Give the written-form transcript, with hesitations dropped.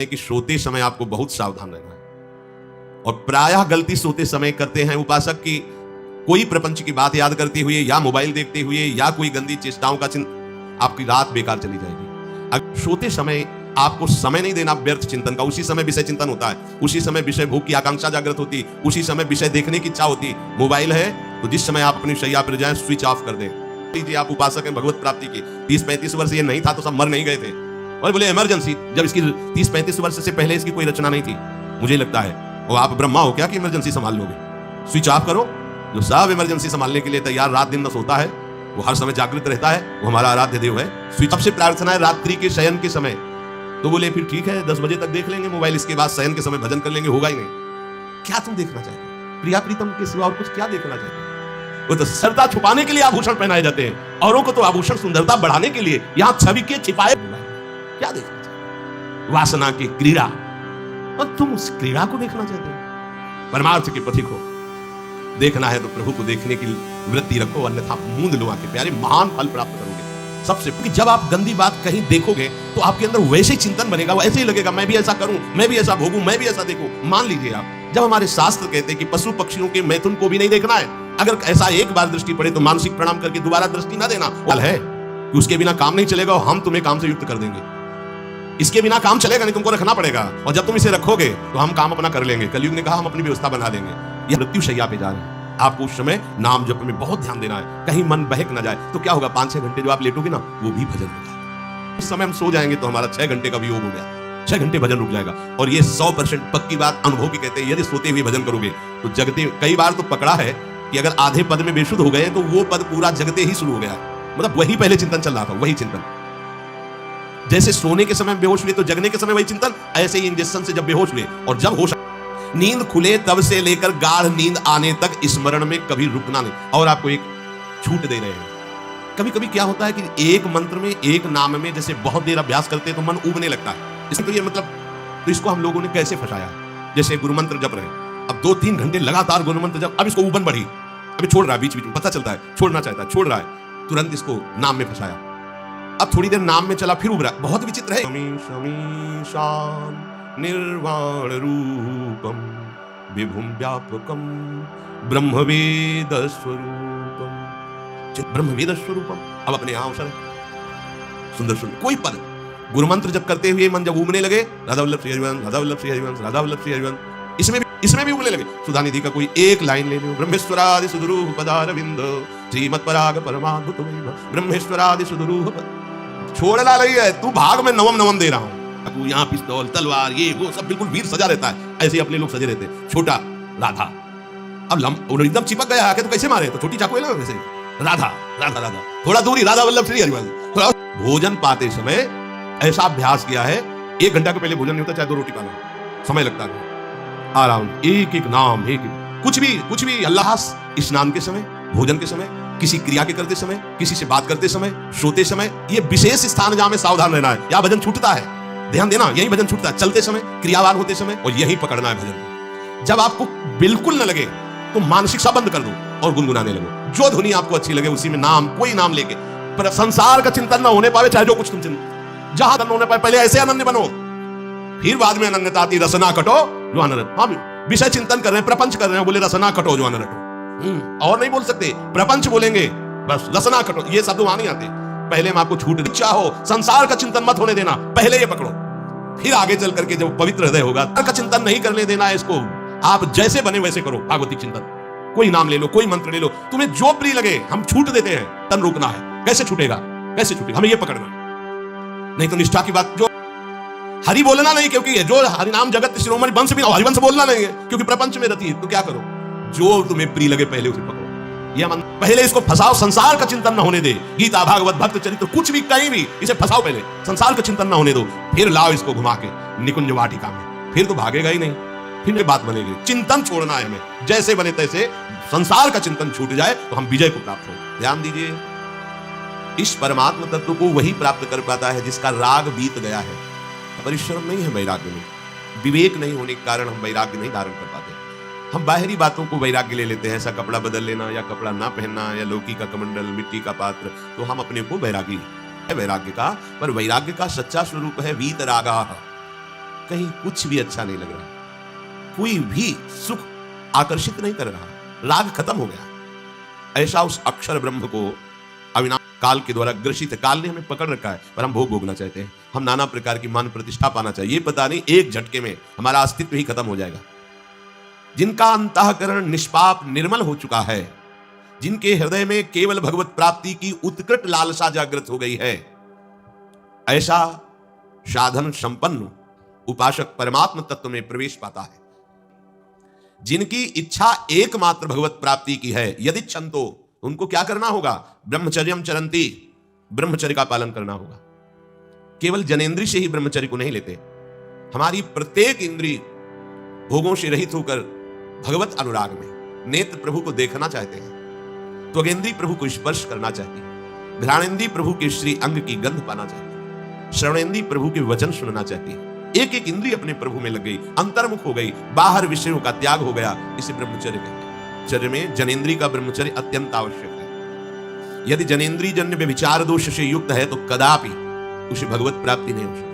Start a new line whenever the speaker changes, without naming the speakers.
कि सोते समय आपको बहुत सावधान रहना है। और प्रायः गलती सोते समय करते हैं उपासक की कोई प्रपंच की बात याद करते हुए या मोबाइल देखते हुए या कोई गंदी चेष्टाओं का आपकी रात बेकार चली जाएगी। अगर सोते समय आपको समय नहीं देना व्यर्थ चिंतन का, उसी समय विषय चिंतन होता है, उसी समय विषय भोग की आकांक्षा जागृत होती, उसी समय विषय देखने की इच्छा होती। मोबाइल है तो जिस समय आप अपनी शैया पर जाएं स्विच ऑफ कर दें। लीजिए आप उपासक हैं भगवत प्राप्ति की, 30-35 वर्ष ये नहीं था तो सब मर नहीं गए थे। और बोले इमरजेंसी, जब इसकी 30-35 वर्ष से पहले इसकी कोई रचना नहीं थी। मुझे लगता है और आप ब्रह्मा हो क्या कि इमरजेंसी संभाल लोगे। स्विच ऑफ करो। जो सब इमरजेंसी संभालने के लिए तैयार रात दिन न सोता है, वो हर समय जागृत रहता है, वो हमारा आराध्य देव है। स्विच ऑफ से प्रार्थना है रात्रि के शयन के समय। तो बोले फिर ठीक है 10 बजे तक देख लेंगे मोबाइल, इसके बाद शयन के समय भजन कर लेंगे, होगा ही नहीं। क्या तुम देखना चाहते हो? प्रिया प्रीतम के सिवा और कुछ क्या देखना चाहते हो? वो तो सुंदरता छुपाने के लिए आभूषण पहनाए जाते हैं, औरों को तो आभूषण सुंदरता बढ़ाने के लिए, यहाँ छवि के छिपाए क्या देखना चाहते हो? वासना की क्रीड़ा, और तुम उस क्रीड़ा को देखना चाहते हो। परमार्थ के पथिक हो, देखना है तो प्रभु को देखने की वृत्ति रखो, अन्यथा मूंद लो आके प्यारे, महान फल प्राप्त करोगे। सबसे क्योंकि जब आप गंदी बात कहीं देखोगे तो आपके अंदर वैसे ही चिंतन बनेगा, वो ऐसे ही लगेगा मैं भी ऐसा करूं, मैं भी ऐसा भोगूं, मैं भी ऐसा देखूं। मान लीजिए आप, जब हमारे शास्त्र कहते हैं कि पशु पक्षियों के मैथुन को भी नहीं देखना है, अगर ऐसा एक बार दृष्टि पड़े तो मानसिक प्रणाम करके दोबारा दृष्टि ना देना। फल है कि उसके बिना काम नहीं चलेगा और हम तुम्हें काम से युक्त कर देंगे। इसके बिना काम चलेगा नहीं, तुमको रखना पड़ेगा, और जब तुम इसे रखोगे तो हम काम अपना कर लेंगे। कलयुग ने कहा हम अपनी व्यवस्था बना देंगे। यह मृत्यु शैया पे जा रहे हैं, आपको उस समय नाम जप में बहुत ध्यान देना है, कहीं मन बहक ना जाए। तो क्या होगा, 5-6 घंटे जो आप लेटोगे ना, वो भी भजन हो जाएगा। उस समय हम सो जाएंगे तो हमारा 6 घंटे का भी योग हो गया, 6 घंटे भजन रुक जाएगा। और ये 100% पक्की बात अनुभव की कहते हैं, यदि सोते हुए भजन करोगे तो जगते। कई बार तो पकड़ा है कि अगर आधे पद में बेशुद्ध हो गए तो वो पद पूरा जगते ही शुरू हो गया, मतलब वही पहले चिंतन चल रहा था, वही चिंतन। जैसे सोने के समय बेहोश हुए तो जगने के समय वही चिंतन, ऐसे ही इंजेक्शन से जब बेहोश हुए और जब होश नींद खुले तब से लेकर गाढ़ नींद आने तक स्मरण में कभी रुकना नहीं। और आपको एक छूट दे रहे हैं। कभी कभी क्या होता है कि एक मंत्र में, एक नाम में जैसे बहुत देर अभ्यास करते हैं तो मन उबने लगता है। इसमें तो ये मतलब, तो इसको हम लोगों ने कैसे फंसाया? जैसे गुरु मंत्र जप रहे, अब 2-3 घंटे लगातार गुरु मंत्र जप, अब इसको उबन बढ़ी, अभी छोड़ रहा है, बीच बीच में पता चलता है छोड़ना चाहता है, छोड़ रहा है, तुरंत इसको नाम में फंसाया। अब थोड़ी देर नाम में चला, फिर उबरा। बहुत विचित्र है। निर्वाण रूपम विभुम व्यापकम ब्रह्मवेद स्वरूपम, ब्रह्मवेद स्वरूपम। अब अपने यहां अवसर है, सुंदर सुंदर कोई पद गुरु मंत्र जब करते हुए मन जब उबने लगे, राधा वल्लभ श्री हरिवंश, राधा वल्लभ श्री हरिवंश, राधा वल्लभ श्री हरिवंश, इसमें भी उबने लगे। सुधानिधि का कोई एक लाइन ले लो, ब्रह्मेश्वरादि सुदुरूह पदारविंद श्रीमत् पराग परमाद्भुत ब्रह्मेश्वरादि सुदुरूह। छोड़ना नहीं है, तू भाग में नवम दे रहा हूं। अब यहाँ पिस्तौल तलवार ये वो सब बिल्कुल वीर सजा रहता है, ऐसे ही अपने लोग सजे रहते हैं। छोटा राधा, अब एकदम चिपक गया आके तो कैसे मारे, तो छोटी चाकू है ना वैसे। राधा राधा राधा, थोड़ा दूरी राधा वल्लभ श्री हरिवंश। थोड़ा भोजन पाते समय ऐसा अभ्यास किया है, 1 घंटा के पहले भोजन नहीं होता, चाहे 2 रोटी पाना, समय लगता है आराम, एक एक नाम, एक कुछ भी अल्लाह। स्नान के समय, भोजन के समय, किसी क्रिया के करते समय, किसी से बात करते समय, सोते समय, ये विशेष स्थान जहां में सावधान रहना है। या भजन छूटता है, ध्यान देना, यही भजन छूटता है, चलते समय, क्रियावान होते समय, और यही पकड़ना है भजन। जब आपको बिल्कुल न लगे तो मानसिक सा बंद कर दो और गुनगुनाने लगो, जो धुनी आपको अच्छी लगे उसी में नाम, कोई नाम लेके। पर संसार का चिंतन न होने पावे, चाहे जो कुछ तुम चिंतन, जहां न होने पाए, पहले ऐसे अनन्य बनो, फिर बाद में अनन्यता आती, रसना कटो जो अनरट। हाँ, विषय चिंतन कर रहे हैं, प्रपंच कर रहे हैं, बोले रसना कटो जो अनरटो। और नहीं बोल सकते, प्रपंच बोलेंगे बस, रसना कटो, ये शब्द वहां नहीं आते। पहले मैं आपको छूट चाहो, संसार का चिंतन मत होने देना, पहले ये पकड़ो, फिर आगे चल करके जब पवित्र हृदय होगा, का चिंतन नहीं करने देना है इसको। आप जैसे बने वैसे करो, भागवती चिंतन, कोई नाम ले लो, कोई मंत्र ले लो, तुम्हें जो प्रिय लगे। हम छूट देते हैं, तन रोकना है। कैसे छूटेगा, कैसे छूटेगा, हमें ये पकड़ना है। नहीं तो निष्ठा की बात, जो हरि बोलना नहीं, क्योंकि जो हरिनाम जगत शिरोमणि वंश भी, हरिवंश बोलना नहीं है, क्योंकि प्रपंच में रहती है। तो क्या करो, जो तुम्हें प्रिय लगे पहले उसे पकड़ो। यह मन, पहले इसको फंसाओ, संसार का चिंतन न होने दे। गीता, भागवत, भक्त चरित्र, कुछ भी कहीं भी इसे फंसाओ, पहले संसार का चिंतन न होने दो, फिर लाओ इसको घुमा के निकुंज वाटिका में, फिर तो भागेगा ही नहीं, फिर बात बनेगी। चिंतन छोड़ना है हमें, जैसे बने तैसे संसार का चिंतन छूट जाए तो हम विजय को प्राप्त हो। ध्यान दीजिए, इस परमात्मा तत्व को वही प्राप्त कर पाता है जिसका राग बीत गया है। परिश्रम नहीं है वैराग्य में, विवेक नहीं होने के कारण हम वैराग्य नहीं धारण कर पाते। हम बाहरी बातों को वैराग्य ले लेते हैं, ऐसा कपड़ा बदल लेना या कपड़ा ना पहनना या लौकी का कमंडल, मिट्टी का पात्र, तो हम अपने को वैरागी है वैराग्य का। पर वैराग्य का सच्चा स्वरूप है वीतरागा, कहीं कुछ भी अच्छा नहीं लग रहा, कोई भी सुख आकर्षित नहीं कर रहा, राग खत्म हो गया। ऐसा उस अक्षर ब्रह्म को अविनाश काल के द्वारा ग्रसित, काल ने हमें पकड़ रखा है पर हम भोग भोगना चाहते हैं, हम नाना प्रकार की मान प्रतिष्ठा पाना चाहिए, ये पता नहीं एक झटके में हमारा अस्तित्व ही खत्म हो जाएगा। जिनका अंतःकरण निष्पाप निर्मल हो चुका है, जिनके हृदय में केवल भगवत प्राप्ति की उत्कट लालसा जागृत हो गई है, ऐसा साधन संपन्न उपासक परमात्म तत्व में प्रवेश पाता है। जिनकी इच्छा एकमात्र भगवत प्राप्ति की है, यदि छंतो, उनको क्या करना होगा? ब्रह्मचर्यम चरंती, ब्रह्मचर्य का पालन करना होगा। केवल जनेंद्रिय से ही ब्रह्मचर्य को नहीं लेते, हमारी प्रत्येक इंद्रिय भोगों से रहित होकर भगवत अनुराग में नेत्र प्रभु को देखना चाहते हैं, त्वगेंद्रिय प्रभु को स्पर्श करना चाहती है, घ्राणेंद्रिय प्रभु के श्री अंग की गंध पाना चाहती है, श्रवणेंद्रिय प्रभु के वचन सुनना चाहती है। एक एक इंद्रिय अपने प्रभु में लग गई, अंतर्मुख हो गई, बाहर विषयों का त्याग हो गया, इसे ब्रह्मचर्य कहते हैं। चर्य में जनेंद्रिय का ब्रह्मचर्य अत्यंत आवश्यक है। यदि जनेंद्रिय जन्य व्यभिचार दोष से युक्त है तो कदापि उसे भगवत प्राप्ति नहीं हो सकती।